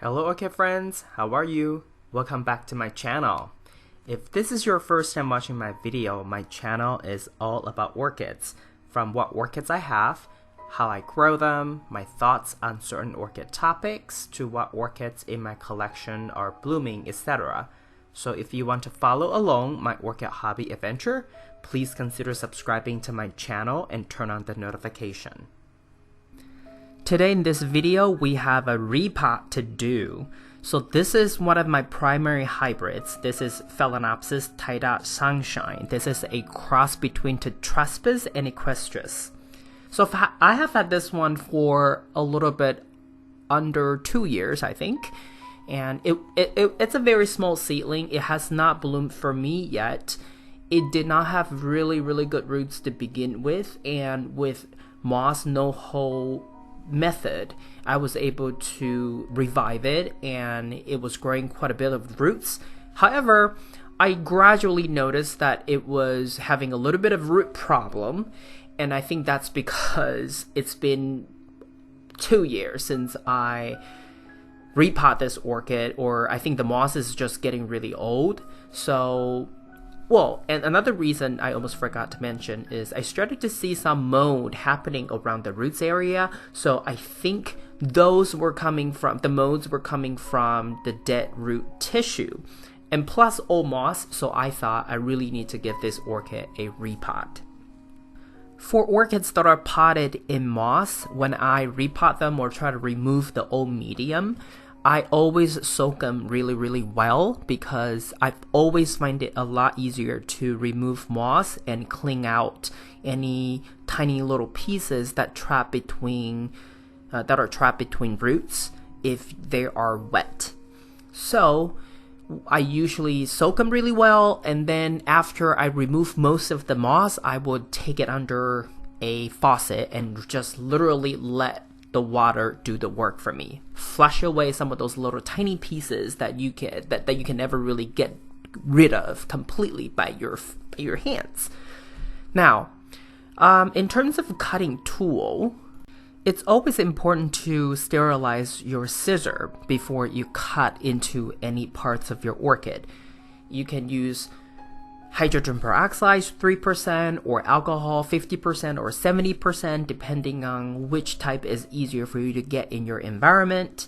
Hello Orchid friends, how are you? Welcome back to my channel. If this is your first time watching my video, my channel is all about orchids. From what orchids I have, how I grow them, my thoughts on certain orchid topics, to what orchids in my collection are blooming, etc. So if you want to follow along my orchid hobby adventure, please consider subscribing to my channel and turn on the notification. Today in this video, we have a repot to do. So this is one of my primary hybrids. This is Phalaenopsis tie-dot sunshine. This is a cross between Tetraspis and Equestris. So I have had this one for a little bit under 2 years, I think. And it's a very small seedling. It has not bloomed for me yet. It did not have really good roots to begin with. And with moss no-hoe method, I was able to revive it and it was growing quite a bit of roots. However, I gradually noticed that it was having a little bit of root problem, and I think that's because it's been 2 years since I repot this orchid, or I think the moss is just getting really old. So and another reason I almost forgot to mention is I started to see some mold happening around the roots area. So I think those were coming from, the molds were coming from the dead root tissue. And plus old moss, so I thought I really need to give this orchid a repot. For orchids that are potted in moss, when I repot them or try to remove the old medium, I always soak them really well, because I always find it a lot easier to remove moss and clean out any tiny little pieces that are trapped between roots if they are wet. So I usually soak them really well, and then after I remove most of the moss, I would take it under a faucet and just literally let the water do the work for me. Flush away some of those little tiny pieces that you can never really get rid of completely by your hands. Now, in terms of cutting tool, it's always important to sterilize your scissor before you cut into any parts of your orchid. You can use hydrogen peroxide 3% or alcohol 50% or 70%, depending on which type is easier for you to get in your environment.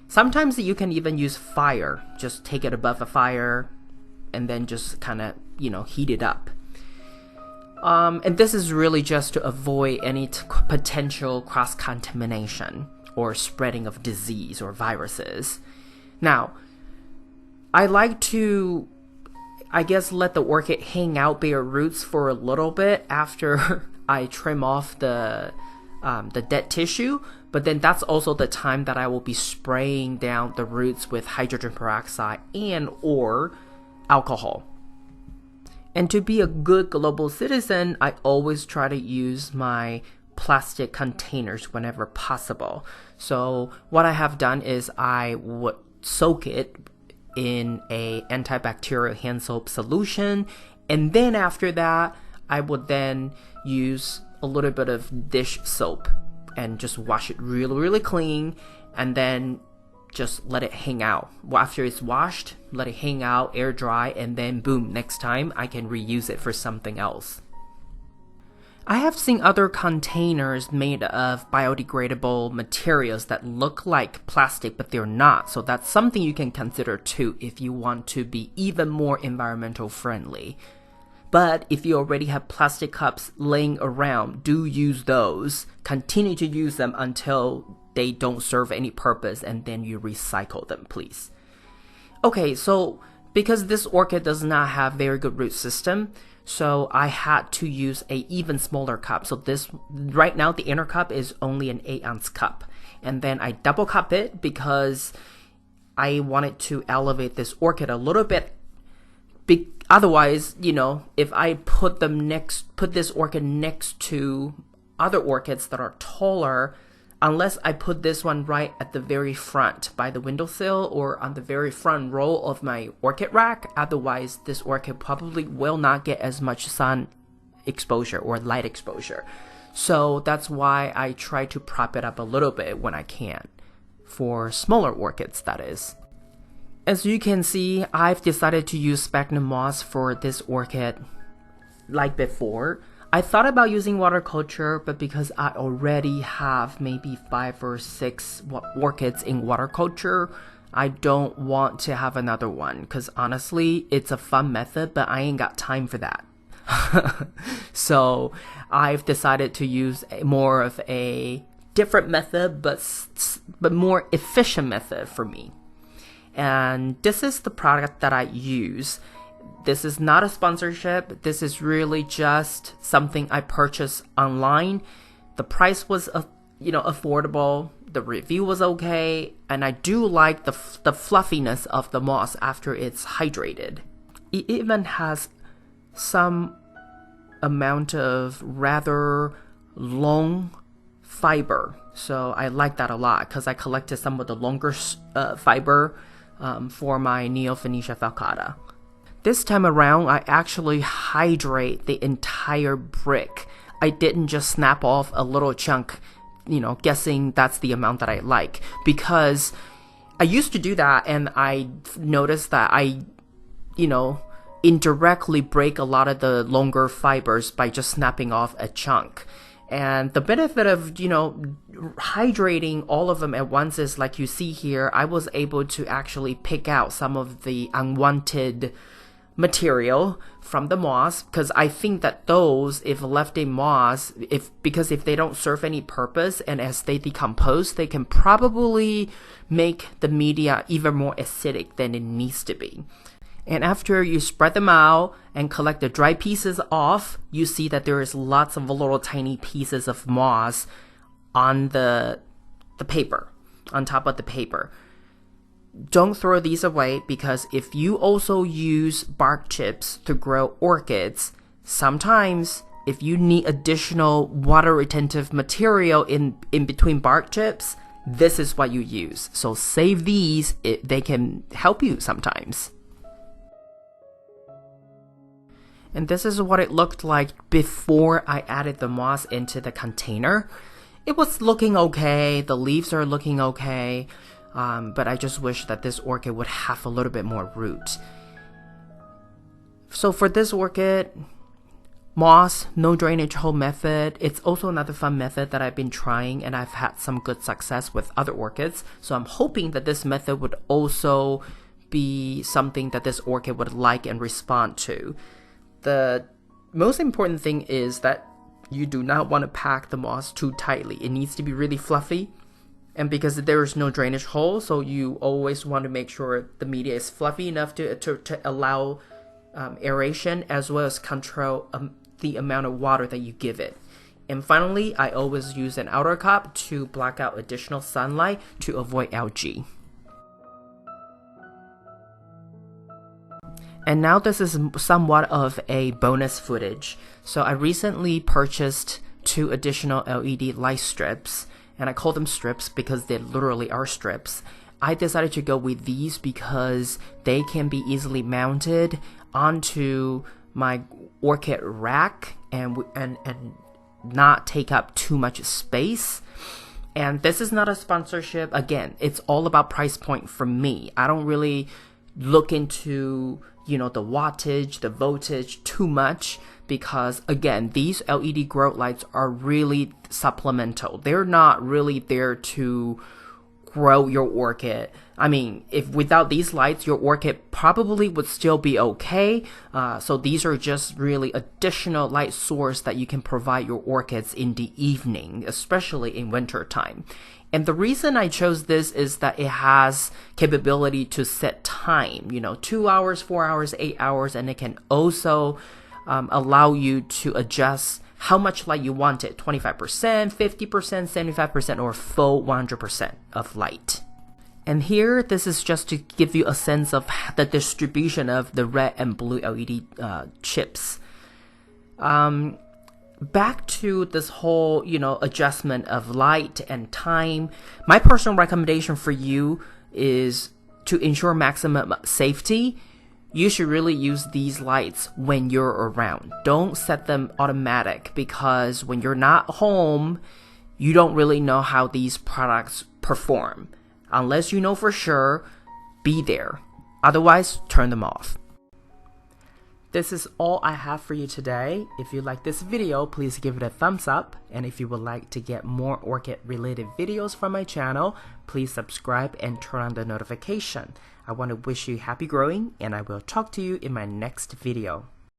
Sometimes you can even use fire. Just take it above a fire and then just kind of, heat it up. And this is really just to avoid any potential cross-contamination or spreading of disease or viruses. Now, I like to let the orchid hang out bare roots for a little bit after I trim off the dead tissue, but then that's also the time that I will be spraying down the roots with hydrogen peroxide and or alcohol. And to be a good global citizen, I always try to use my plastic containers whenever possible. So what I have done is I would soak it in a antibacterial hand soap solution, and then after that I would then use a little bit of dish soap and just wash it really clean, and then just let it hang out. After it's washed, let it hang out, air dry, and then boom, next time I can reuse it for something else. I have seen other containers made of biodegradable materials that look like plastic, but they're not. So that's something you can consider too if you want to be even more environmental friendly. But if you already have plastic cups laying around, do use those. Continue to use them until they don't serve any purpose, and then you recycle them, please. Okay, so because this orchid does not have very good root system, so I had to use a even smaller cup. So this, right now, the inner cup is only an 8-ounce cup. And then I double cup it because I wanted to elevate this orchid a little bit. Otherwise, if I put this orchid next to other orchids that are taller, unless I put this one right at the very front by the windowsill or on the very front row of my orchid rack, otherwise this orchid probably will not get as much sun exposure or light exposure. So that's why I try to prop it up a little bit when I can. for smaller orchids, that is. As you can see, I've decided to use sphagnum moss for this orchid like before. I thought about using water culture, but because I already have maybe 5 or 6 orchids in water culture, I don't want to have another one because honestly, it's a fun method, but I ain't got time for that. So I've decided to use more of a different method, but more efficient method for me. And this is the product that I use. This is not a sponsorship. This is really just something I purchased online. The price was, affordable. The review was okay, and I do like the fluffiness of the moss after it's hydrated. It even has some amount of rather long fiber, so I like that a lot because I collected some of the longer fiber for my Neo-Phoenicia falcata. This time around, I actually hydrate the entire brick. I didn't just snap off a little chunk, guessing that's the amount that I like. Because I used to do that and I noticed that I, indirectly break a lot of the longer fibers by just snapping off a chunk. And the benefit of, hydrating all of them at once is like you see here, I was able to actually pick out some of the unwanted material from the moss, because I think that those, if left in moss, because if they don't serve any purpose and as they decompose, they can probably make the media even more acidic than it needs to be. And after you spread them out and collect the dry pieces off, you see that there is lots of little tiny pieces of moss on the paper, on top of the paper. Don't throw these away, because if you also use bark chips to grow orchids, sometimes if you need additional water retentive material in between bark chips, this is what you use. So save these, they can help you sometimes. And this is what it looked like before I added the moss into the container. It was looking okay, the leaves are looking okay. But I just wish that this orchid would have a little bit more root. So for this orchid, moss, no drainage hole method. It's also another fun method that I've been trying, and I've had some good success with other orchids. So I'm hoping that this method would also be something that this orchid would like and respond to. The most important thing is that you do not want to pack the moss too tightly. It needs to be really fluffy. And because there is no drainage hole, so you always want to make sure the media is fluffy enough to allow aeration, as well as control the amount of water that you give it. And finally, I always use an outer cup to block out additional sunlight to avoid algae. And now this is somewhat of a bonus footage. So I recently purchased 2 additional LED light strips. And I call them strips because they literally are strips. I decided to go with these because they can be easily mounted onto my orchid rack and not take up too much space. And this is not a sponsorship. Again, it's all about price point for me. I don't really look into, the wattage, the voltage too much, because again, these LED grow lights are really supplemental. They're not really there to grow your orchid. I mean, if without these lights, your orchid probably would still be okay. So these are just really additional light source that you can provide your orchids in the evening, especially in winter time. And the reason I chose this is that it has capability to set time, 2 hours, 4 hours, 8 hours, and it can also allow you to adjust how much light you want it, 25%, 50%, 75%, or full 100% of light. And here, this is just to give you a sense of the distribution of the red and blue LED chips. Back to this whole, adjustment of light and time, my personal recommendation for you is to ensure maximum safety. You should really use these lights when you're around. Don't set them automatic, because when you're not home, you don't really know how these products perform. Unless you know for sure, be there. Otherwise, turn them off. This is all I have for you today. If you like this video, please give it a thumbs up. And if you would like to get more orchid related videos from my channel, please subscribe and turn on the notification. I want to wish you happy growing, and I will talk to you in my next video.